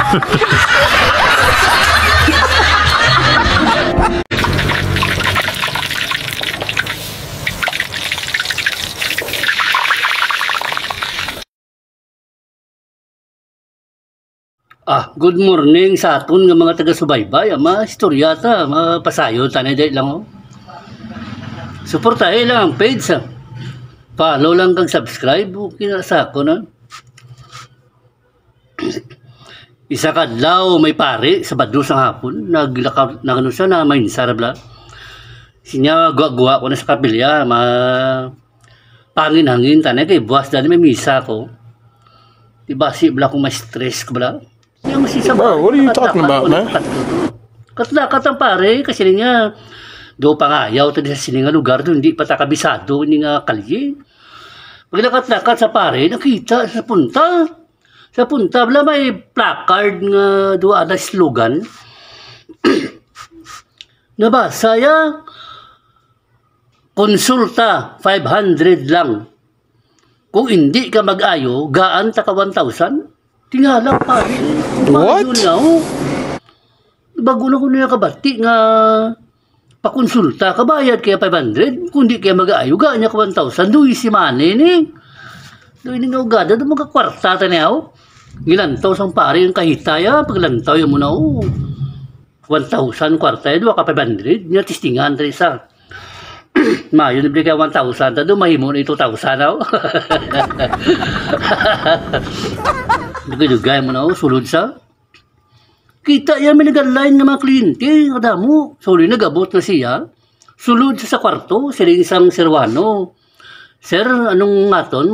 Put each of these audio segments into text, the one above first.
Good morning sa aton nga mga taga-subaybay, mga istorya ta, mga pasayo, tanay day lang oh. Suportahin lang ang page follow lang kang subscribe, okay na sa ako na. Isa kadlaw may pare, Sabado sa hapon, naglakaw, na ano siya, na mainsar bla. Sinya, guwa-guwa ko na sa kapilya, pangin-hangin, tanay kay buwas dali may misa ko. Diba, si bla kong may stress ko bla. Bro, what are you talking about, man? Katlakat ang pare, kasi niya, do pangayaw tadi sa sininga lugar doon, hindi pa takabisado, hindi nga kalye. Pag nakat-lakat sa pare, nakita sa punta. Sa punta, bala may placard nga doon ada slogan. Nabasa ya, konsulta, 500 lang. Kung hindi ka mag-ayo, gaan taka 1,000? Tingala pare. What? Bago na ko niya kabati nga pakonsulta, kabayad kaya 500, kundi kaya mag-aayo, gaan niya ka 1,000, doon si Mane ni. Doon nga ugada, doon magkakwarta ta niya o. Gilantaw sang pare yung kahitaya, paglantaw yung muna o. 1,000 kwarta, doon ka 500, niya tistingan tayo isa. Mayo nabili kaya 1,000, doon mahimo na 2,000 o. Dugay-dugay mo na o, sulod sa. Kita yan, may nag-align ng mga kliyente, kada mo. Suli, nag-abot na siya. Sulod sa kwarto, sila isang serwano. Sir, anong ngaton,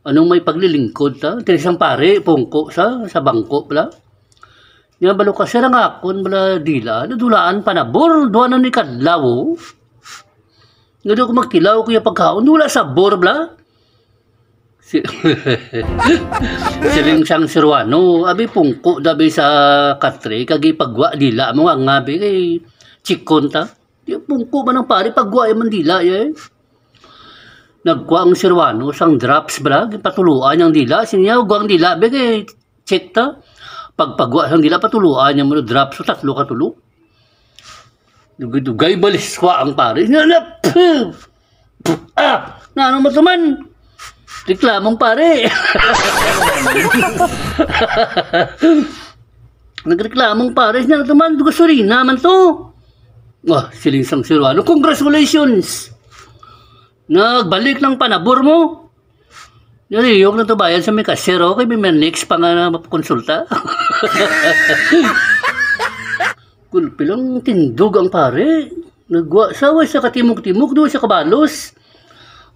anong may paglilingkod ta? Isang pare, pungko sa bangko, pala. Nga balo ka, sir, ang akon, pala dila, nadulaan panabor, doon na ni Kadlaw. Nga doon ko magkilaw, kuya pagkaon, wala sa bor, pala. Siling sang sirwano, abi pungko dabi sa katre, kagi pagwa dila mo nga ngabi kay chikon ta. Di pungko man ang pare pagwa man dila eh. Nagkuha ang sirwano sang drops bra, patuluan ang dila, sinya guang dila be kay check ta. Pagpagwa sang dila patuluan niya mo drops so tatlo ka tulo. Dugay balis kwa ang pare. Nanong matuman? Reklamong pare. Nagreklamong pare niya naman, gasolina man to. Siling sang sirwano, congratulations. Nagbalik ng panabor mo. Naliyok na to bayan sa may kasero, kay may next pa nga na mapakonsulta. Kulpi lang tindog ang pare. Nagwa sa katimog-timog, doon sa kabalos.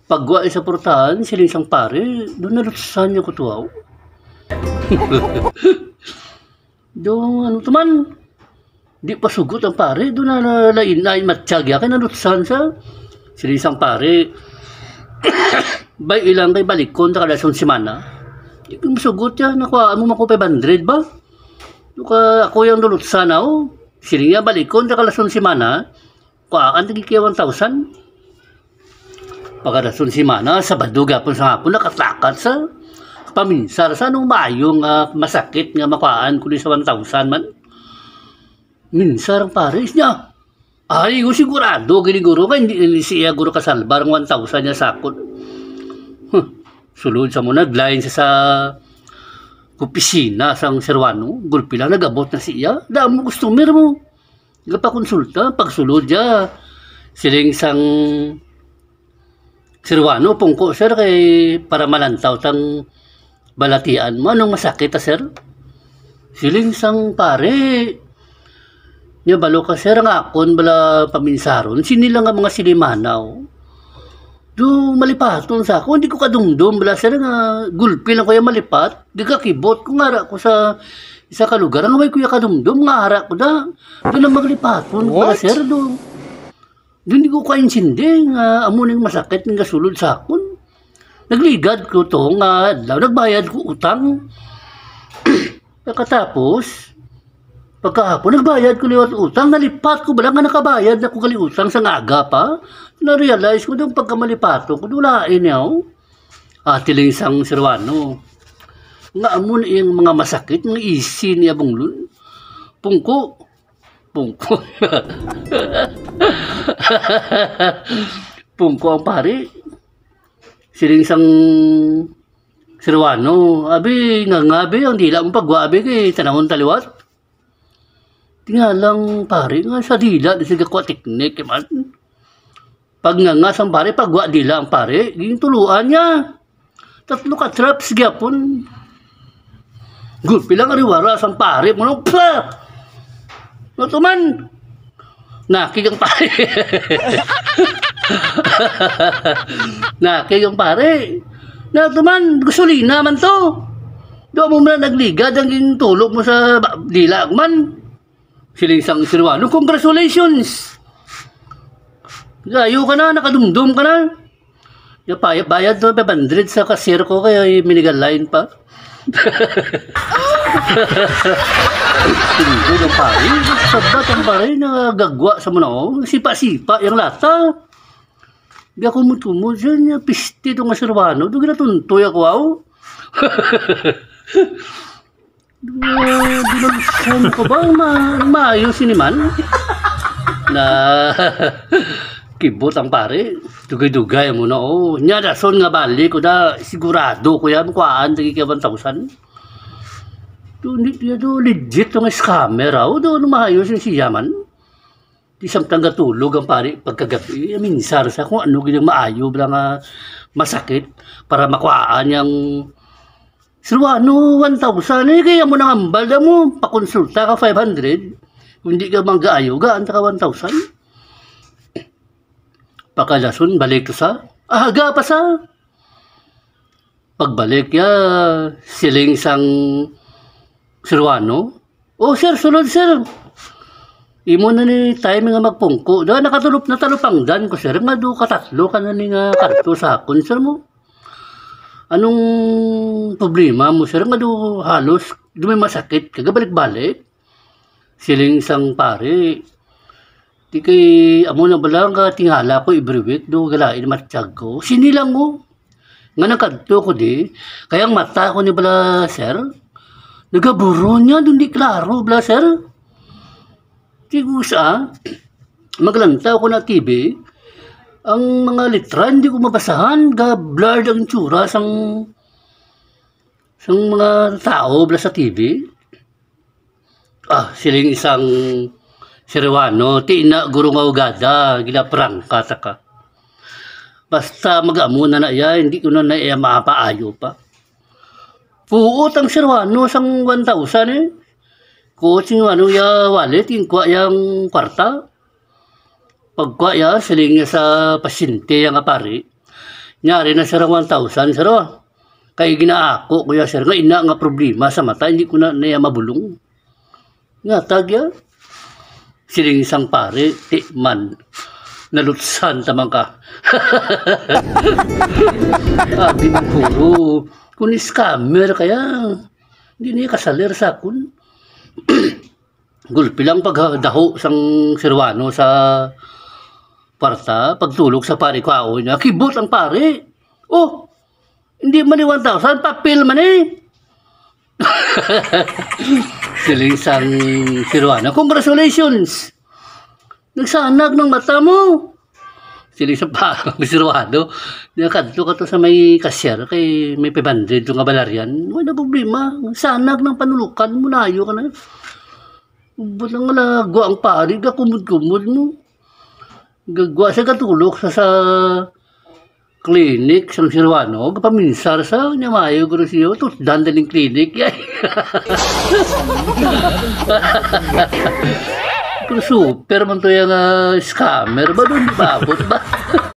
Pagwa sa portahan, sila isang pare, doon nalutsan niya ko tuwaw. Doon, tuman, di pa sugot ang pare, doon na lain matsyagya, kaya nalutsan sa sila isang pare. Bay ilang kay balikon, takalason si Mana. Di ko masugot yan, nakuhaan mo mako 500 ba? Ako yung nalutsan ako, sila niya balikon, takalason si Mana, kuhaan, tagi kaya 1,000. Pagkadason si Mana, Sabado gapon sa hapon, nakatlakat sa paminsar. Sa anong mayong masakit nga makaan kundi sa 1,000 man? Minsar ang pares niya. Ay, sigurado, giniguro ka, hindi siya guro kasalbar ang 1,000 niya sakot. Sulod sa muna, naglayin siya sa opisina sang serwano, gulpi lang, nag-abot na siya. Damo customer mo. Nagpakonsulta, pagsulod niya, siling sang sirwano, pungko, sir, kay para malantaw tang balatian mo. Anong masakit, sir? Siling sang pare. Nya balo ka, sir, nga akon bala paminsaron. Sinilang nga mga silimanaw. Do malipaton sa ako. Hindi ko kadumdum. Bala, sir, nga gulpi lang ko yung malipat. Di ka kibot. Kung ngara ko sa isa ka lugar, ang may kuya kadumdum, nga hara ko da. Doon lang maglipaton. Bala, sir, doon. Doon di ko kainsindi nga amuning masakit nga sulod sa akon. Nagligad ko to nga nagbayad ko utang. Pagkatapos, pagkahapon nagbayad ko liwat utang, nalipat ko bala nga nakabayad na ko gali utang sa ngaga pa. Na-realize ko doon pagkamalipato ko, dulain niya. Tiling isang sirwano. Nga amo na yung mga masakit, mga isi niya bunglon. Pungko. Pungko ang pare. Siling sang Sirwano. Abi, ngabi ang dila mong pagwabi kay tanahon taliwat. Tingalang pare nga sa dila, di siya kwa teknik man. Pag nga sang pare, pagwa dila ang pare, yung tuluan niya. 3 ka traps gyapon. Gulpi lang ariwara sang pare mo nung pa. Natuman. Nakig ang pare. Nakig ang pare. Natuman, gasolina man to. Doon mo na nagligad ang tulog mo sa dila man. Siling sang Sirwano, congratulations. Gayo ka na, nakadumdum ka na. Bayad to 500 sa kasir ko kaya minigal line pa. Tinggo ng pare, sabat ang pare nagagwa sa muna. Sipa-sipa yung lata. Di ako mutumod dyan, pisti itong Sirwano. Doon ginatuntoy ako, wow. Dinalusan ko ba? Maayos man na kibot ang pare. Dugay-dugay mo na, oh. Nya, rason nga balik ko na, sigurado ko yan, kuhaan, tagi ka 1,000. Doon, legit itong scammer, oh. Doon, maayos yung siyaman. Di samtang gatulog ang pare pagkagabi, minsar sa kung ano gilang maayo lang masakit para makuhaan yung Sirwano 1,000 eh, kaya mo nang ambal na mo, pakonsulta ka 500, kung di ka manggaayo, gaan ka 1,000. Pakalason, balik to sa, aga pa sa. Pagbalik ya, siling sang Sirwano, oh sir, sulod sir. Imo na ni time nga magpungko. Da natalupang dan ko sir nga do katatlo ka na ni nga karto sa akon sir mo. Anong problema mo sir nga do halos do may masakit kagabalik-balik. Siling sang pare. Di kay amo na bala nga tingala ko every week do galain matiyag ko. Sinilang mo. Nga nakadto ko di. Kayang mata ko ni bala sir. Nagaburo niya do di klaro bala sir. Tigo sa maglantaw ko na TV, ang mga litra hindi ko mabasahan, blurred ang tsura sang mga tao bla sa TV. Siling isang Sirwano, tina guro nga ugada, gilaprang kataka. Basta mag-amo na iya, hindi ko na iya maapaayo pa. Puot ang Sirwano sang 1,000 eh. Coaching ano ya wallet, yung kwa yung kwarta. Pagkwa ya, siling niya sa pasyente yung pare. Nyari na sir 1,000, sir. Kaya ginaako ko ya sir, nga ina nga problema sa mata, hindi ko na naya mabulong. Nga tag ya. Siling isang pare, man. Nalutsan tamang ka. Abi mo puro. Kung scammer kaya, hindi niya kasalir sa akon. Gulpi lang pagdaho sang Sirwano sa kwarta, pagtulog sa pare ko ako niya, kibot ang pare. Oh, hindi man 1,000, papel man eh. Siling sang Sirwano, congratulations. Nagsanag ng mata mo. Siling sa parang Sirwano, nakadto ka to sa may kasyer, kay may 500 yung kabalaryan. Wala problema, sanag ng panulukan mo, nayo ka na. Balang gwa ang pari, kumud-kumud mo. Gagwa sa katulog sa klinik sa Sirwano, kapaminsar sa nyamayo ko siyo, ito dandaling klinik. Pero super man to yung scammer ba doon, babot ba?